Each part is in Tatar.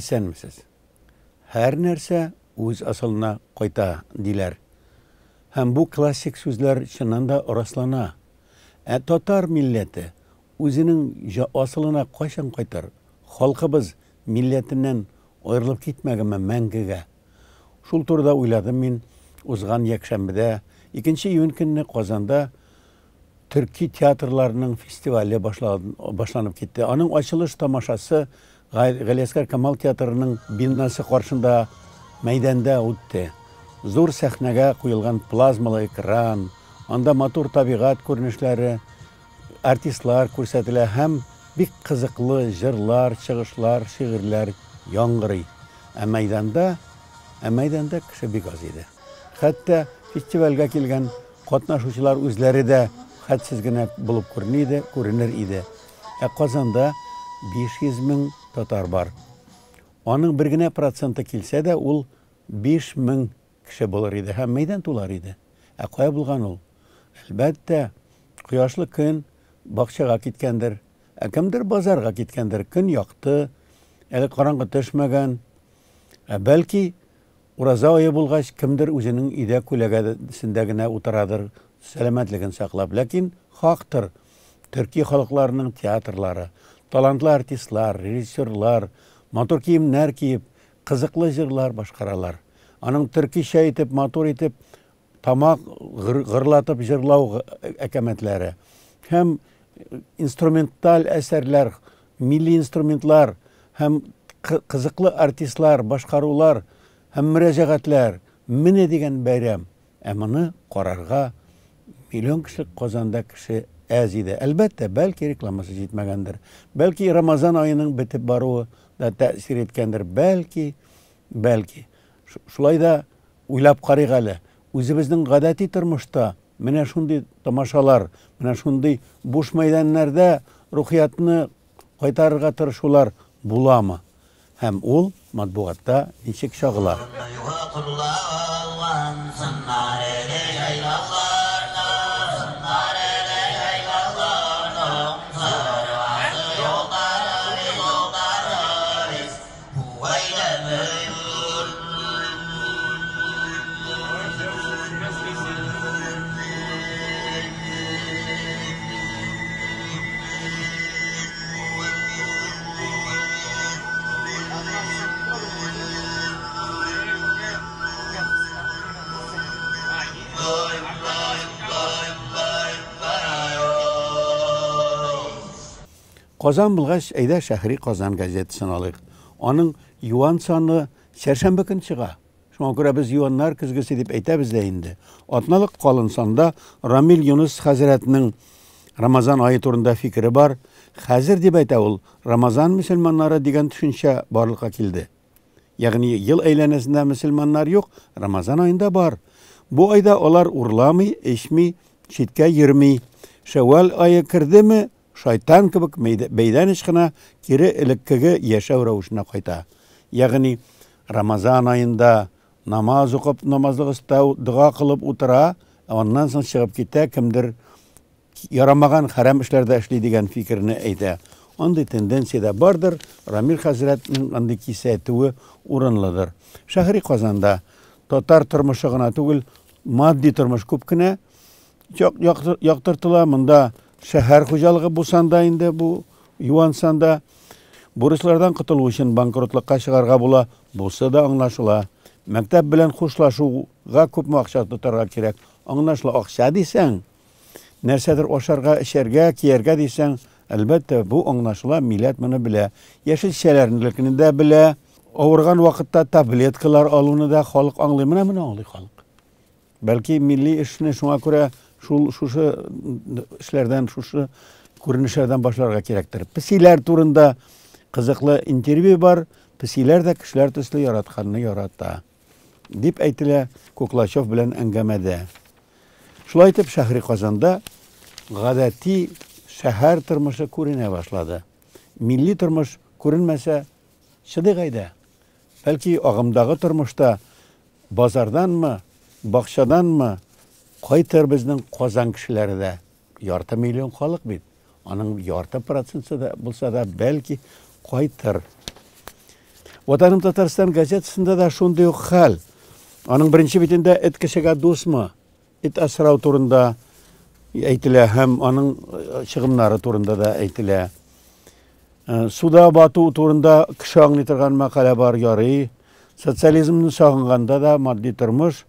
исәнмесез? Һәр нәрсә үз асылына кайта диләр. Һәм бу классик сүзләр чыннан да раслана. Татар милләте үзенең асылына кайчан кайтар? Халкыбыз милләтеннән аерылып китмәгәнме мәңгегә? Шул турыда уйладым мин узган якшәмбедә, 2 июнь көнне Казанда төрки театрларының фестивале башланып китте. Аның ачылыш тамашасы Галиәскәр Камал театрының бинасы каршында мәйданда үтте. Зур сәхнәгә куелган плазмалы экран, анда матур табигать күренешләре, артистлар күрсәтелә һәм бик кызыклы җырлар, чыгышлар, шигырьләр яңгырый. Ә мәйданда кеше бик аз иде. Хәтта фестивальгә килгән катнашучылар үзләре дә хәтсез генә булып күренер иде. Ә Казанда 500 мең татар бар. Аның 1 генә проценты килсә дә, ул 5000 кеше булыр иде һәм мәйдан тулар иде. Ә кая булган ул? Әлбәттә, кояшлы көн бакчага киткәндер, ә кемдер базарга киткәндер. Көн якты, әле караңгы төшмәгән. Бәлки ураза ае булгач, кемдер үзенең өйдә күләгәсендә генә утырадыр, сәламәтлеген саклап. Ләкин хактыр, төрки халыкларының театрлары, талантлы артистлар, режиссерлар, матур киемнәр киеп, кызыклы җырлар башкаралар. Аның төркичә итеп, матур итеп, тамак гырлатып җырлау әкәмәтләре. Һәм инструменталь әсәрләр, милли инструментлар, һәм кызыклы артистлар, башкарулар, һәм мөрәҗәгатьләр, менә дигән бәйрәм. Ә моны карарга миллион кеше Казанда кеше әз иде. Әлбәттә, бәлки рекламасы җитмәгәндер. Бәлки Рамазан аеның бетеп баруы да тәэсир иткәндер. Бәлки. Шулай да уйлап карыйк әле. Үзебезнең гадәти тормышта менә шундый тамашалар, менә шундый буш мәйданнарда рухиятны кайтарырга тырышулар буламы? Һәм ул матбугатта ничек чагыла? Казан булгач, әйдә шәһри Казан газетасын алыйк. Аның юан саны сәршәмбе көн чыга. Шуңа күрә без юаннар көзгесе дип әйтәбез дә инде. Атналык калын санда Рамил Юнус хәзрәтнең Рамазан айы турында фикере бар. Хәзер дип әйтә ул, Рамазан мөселманнары дигән төшенчә барлыкка килде. Ягъни ел әйләнәсендә мөселманнар юк, Рамазан айында бар. Бу айда алар урламый, эчми, читкә йөрми. Шәввал айы кирдеме, шайтан кебек бәйдән ишкына кире элеккеге яшәү рәвешенә кайта. Ягъни Рамазан айында намаз укып, намазлык истәү, дуга кылып утыра, аннан соң чыгып китә, кемдер ярамаган харам эшләрдә эшли дигән фикерне әйтә. Андый тенденция бардыр. Рамил хәзрәтнең андый кисәтүе урынлыдыр. Шәһри Казанда татар тормышы гына түгел, матди тормыш күп кенә яктыртыла. Монда шәһәр хуҗалыгы булсанда инде бу юан санда бурычлардан котылу өчен банкротлыкка чыгарга була, булса да аңлашыла. Мәктәп белән хушлашуга күп акча тотарга кирәк. Аңлашыла, акча дисәң, нәрсәдер ашарга, эчәргә, кияргә дисәң, әлбәттә бу аңлашыла, милләт моны белә. Яшел шәһәрләрнең дә белә. Авырган вакытта таблеткалар алуны да халык аңлый. Менә аңлый халык. Бәлки милли эшне шуңа күрә шушы эшләрдән, шушы күренешләрдән башларга кирәктер. Песиләр турында кызыклы интервью бар. Песиләр дә кешеләр төсле яратканны ярата, дип әйтелә Куклачев белән әңгәмәдә. Шулай итеп, шәһри Казанда гадәти шәһәр тормышы күренә башлады. Милли тормыш күренмәсә, шыдыгайда. Бәлки агымдагы тормышта базарданмы, бакчаданмы кайтыр безнең Казан кешеләре дә. Ярты миллион халык бит. Аның ярты проценты да булса да бәлки кайтыр. Ватаным Татарстан газетасында да шундый ук хәл. Аның беренче битендә эт кешегә дусмы, эт асрау турында әйтелә һәм аның чыгымнары турында да әйтелә. Суда бату турында кеше аңлый торган мәкалә бар ярый. Социализмны сагынганда да матди тормыш,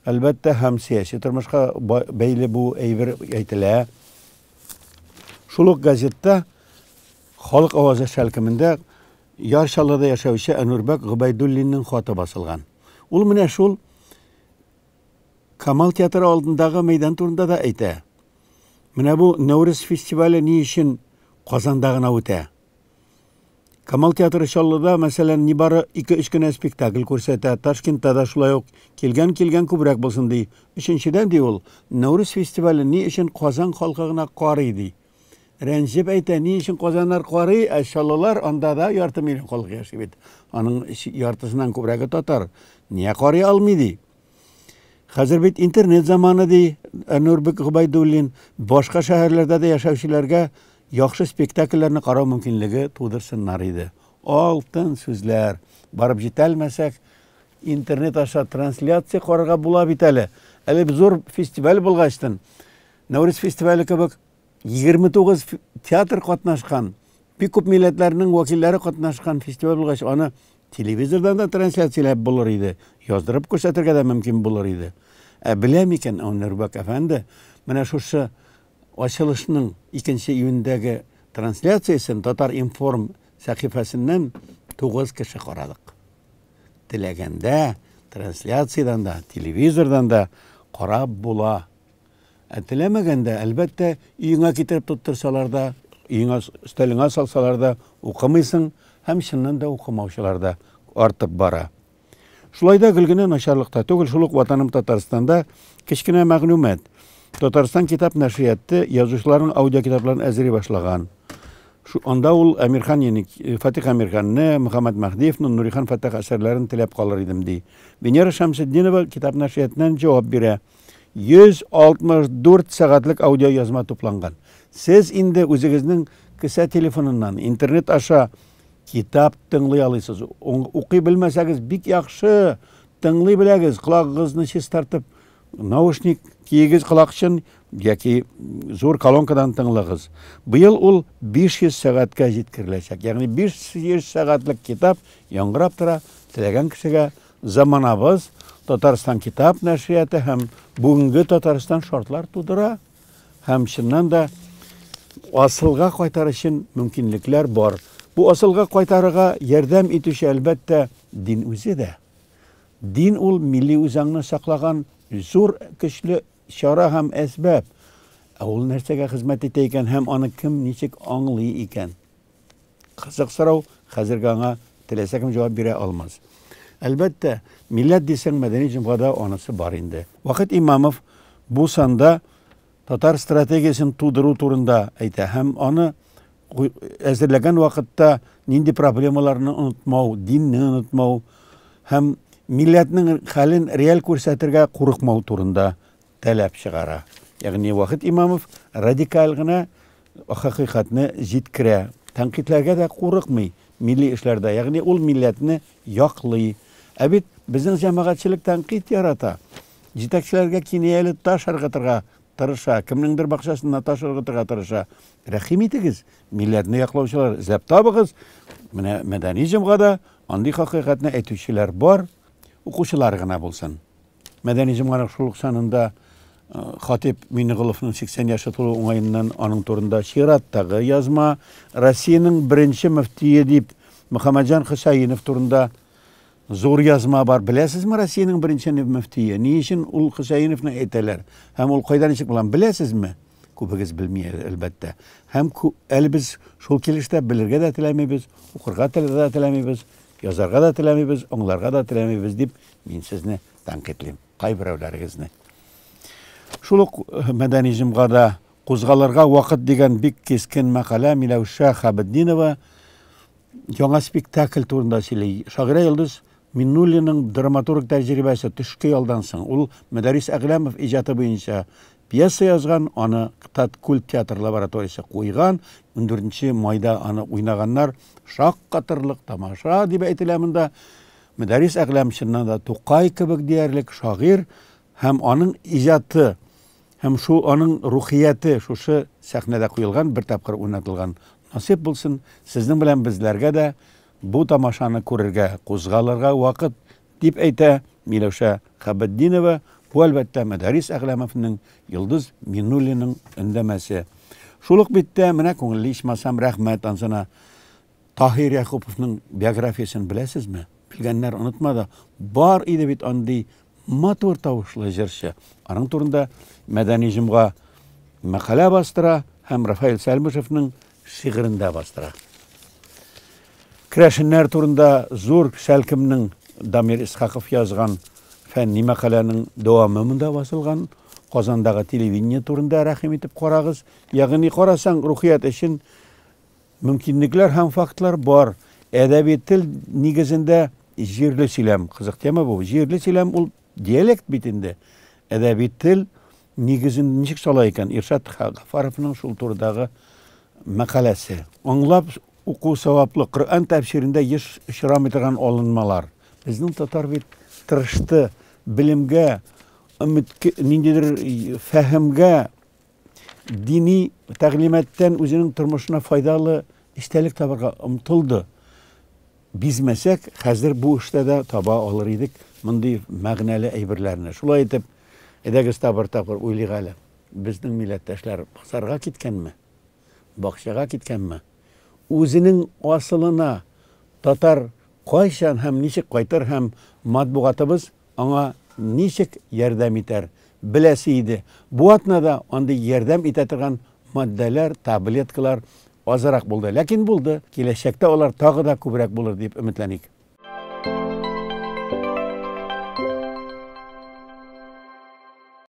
әлбәттә һәм сиясәт тормышка бәйле бу әйбер әйтелә. Шул ук газетта Халык авазы шәлкемендә Яршаллада яшәүче Әнүрбәк Гобайдуллинның хаты басылган. Ул менә шул Камал театры алдындагы мәйдан турында да әйтә. Менә бу Нәүрүз фестивале ни өчен Казанда гына үтә? Камал театры Чаллыда, мәсәлән, нибары 2-3 кенә спектакль күрсәтә. Ташкентта да шулай ук килгән күбрәк булсын ди. Өченчедән ди ул, Нәүрүз фестивале ни өчен Казан халкы гына карый ди. Рәнҗеп әйтә, ни өчен Казаннар карый, ә Чаллылар анда да ярты миллион халык яши бит. Аның яртысыннан күбрәге татар. Нигә карый алмый ди? Хәзер бит интернет заманы ди. Әнүрбәк Гобайдуллин башка шәһәрләрдә дә яшәүчеләргә яхшы спектакльләрне карау мөмкинлеге тудырсыннар иде. Алтын сүзләр. Барып җитәлмәсәк, интернет аша трансляция карарга була бит әле. Әле зур фестиваль булгачтын. Нәүрүз фестивале кебек 29 театр катнашкан, бик күп милләтләрнең вәкилләре катнашкан фестиваль булгач, аны телевизордан да трансляцияләп булыр иде, яздырып күрсәтергә дә мөмкин булыр иде. Белә микән Әнүрбәк әфәнде, менә шушы ачылышның 2 июньдәге трансляциясын Татар Информ сәхифәсеннән 9 кеше карадык. Теләгәндә трансляциядан да, телевизордан да карап була. Теләмәгәндә, әлбәттә, өеңә китереп тоттырсалар да, өеңә өстәлеңә салсалар да, укымыйсың, һәм чыннан да укымаучылар да артып бара. Шулай да гөлгенә начарлыкта түгел, шул ук ватаным Татарстанда кечкенә мәгълүмат. Татарстан китап нәшрияты язучыларның аудио китапларын әзери башлаган. Анда ул Фатих Әмирханны, Мөхәммәд Мәхдиевны, Нурихан Фәттах әсәрләрен теләп калыр идем ди. Венера Шәмсетдинова китап нәшриятыннан җавап бирә. 164 сәгатьлек аудио язма тупланган. Сез инде үзегезнең кесә телефоныннан, интернет аша китап тыңлый алыйсыз. Укый белмәсәгез, бик яхшы тыңлый беләгез, колагыгызны чистартып, наушник киегез колак өчен яки зур колонкадан тыңлагыз. Быел ул 500 сәгатькә җиткереләчәк. Ягъни 500 сәгатьлек китап яңгырап тора, теләгән кешегә заманабыз Татарстан китап нәшрияты һәм бүгенге Татарстан шартлар тудыра. Һәм чыннан да асылга кайтар өчен мөмкинлекләр бар. Бу асылга кайтарырга ярдәм итүче әлбәттә дин үзе дә. Дин ул милли үзаңны саклаган зур көчле чара һәм әсбәп. Ул нәрсәгә хезмәт итә икән һәм аны кем ничек аңлый икән? Кызык сорау, хәзергә аңа теләсә кем җавап бирә алмас. Әлбәттә, милләт дисәң мәдәни җомгада анысы бар инде. Вакыт Имамов бу санда татар стратегиясын тудыру турында әйтә һәм аны әзерләгән вакытта нинди проблемаларны онытмау, динне онытмау һәм милләтнең хәлен реаль күрсәтергә курыкмау турында таләп чыгара. Ягъни Вакыт Имамов радикаль гына хакыйкатьне җиткерә. Тәнкыйтьләргә дә курыкмый милли эшләрдә. Ягъни ул милләтне яклый. Ә бит безнең җәмәгатьчелек тәнкыйть ярата. Җитәкчеләргә кинаяле таш ыргытырга тырыша, кемнеңдер бакчасына таш ыргытырга тырыша. Рәхим итегез, милләтне яклаучылар, эзләп табыгыз. Менә мәдәни җомгада андый хакыйкатьне әйтүчеләр бар, укучылар гына булсын. Мәдәни җомганың шул санында Хатип Миннигуловның 80 яшы тулу уңаеннан аның турында чираттагы язма, Россиянең беренче мөфтие дип Мөхәммәдҗан Хөсәенов турында зур язма бар. Беләсезме Россиянең беренче мөфтие? Ни өчен ул Хөсәеновны әйтәләр? Һәм ул кайда ничек булган беләсезме? Күбегез белми әлбәттә. Һәм әле без шул килештә белергә дә теләмибез, укырга да теләмибез, язарга да теләмибез, аңларга да теләмибез дип мин сезне тәнкыйтьлим. Кайберәүләрегезне. Шул ук мәдәни җомгада кузгалырга вакыт дигән бик кескен мәкалә Миләүшә Хәбетдинова яңа спектакль турында сөйли. Шагыйрә Йолдыз Миннуллинның драматург тәҗрибәсе төшке ялдан соң. Ул Мәдәрис Әгъләмов иҗаты буенча пьеса язган, аны Культ театр лабораториясе куйган. 14 майда аны уйнаганнар. Шаккатырлык тамаша дип әйтелә монда. Мәдәрис Әгъләм чыннан да Тукай кебек диярлек шагыйрь һәм аның иҗаты һәм шул аның рухияте шушы сәхнәдә куелган, бер тапкыр уйнатылган. Насип булсын, сезнең белән безләргә дә бу тамашаны күрергә, кузгалырга вакыт дип әйтә Миләүшә Хәбетдинова. Бу әлбәттә Мәдәрис Әгъләмовның Йолдыз Миннуллинның өндәмәсе. Шул ук биттә менә күңелле ичмасам рәхмәт ансына Таһир Яхуповның биографиясын беләсезме? Белгәннәр онытмады. Бар иде бит андый матур тавышлы җырчы. Аның турында Мәдәни җомга мәкалә бастыра һәм Рафаэль Сәлмишевның шигырендә бастыра. Керәшеннәр турында зур Шәлкемнең Дамир Исхаков язган фәнни мәкаләнең дәвамы монда басылган. Казандагы телевидение турында рәхим итеп карагыз. Ягъни карасаң, рухият өчен мөмкинлекләр һәм фактлар бар. Әдәби тел нигезендә җирле сөйләм. Кызык тема бу. Җирле сөйләм ул диалект бит инде. Әдәби тел нигезен ничек сала икән? Иршат Гафаровның шул турдагы мәкаләсе. Аңлап уку саваплы Коръән тәфсирендә еш очрамый торган алынмалар. Безнең татар бит тырышты белемгә, ниндидер фәһемгә, дини тәгълиматтан үзенең тормышына файдалы истәлек табарга омтылды. Бизмәсәк, хәзер бу эштә дә таба алыр идек мондый мәгънәле әйберләрне. Шулай итеп, әдәгез табыр уйлыйк әле. Безнең милләттәшләр базарга киткәнме? Бакчага киткәнме? Үзенең асылына татар кайчан һәм ничек кайтыр һәм матбугатыбыз аңа ничек ярдәм итәр беләсе иде. Бу атнада андый ярдәм итә торган матдәләр, таблеткалар азрак булды. Ләкин булды. Киләчәктә алар тагы да күбрәк булыр дип өметләник.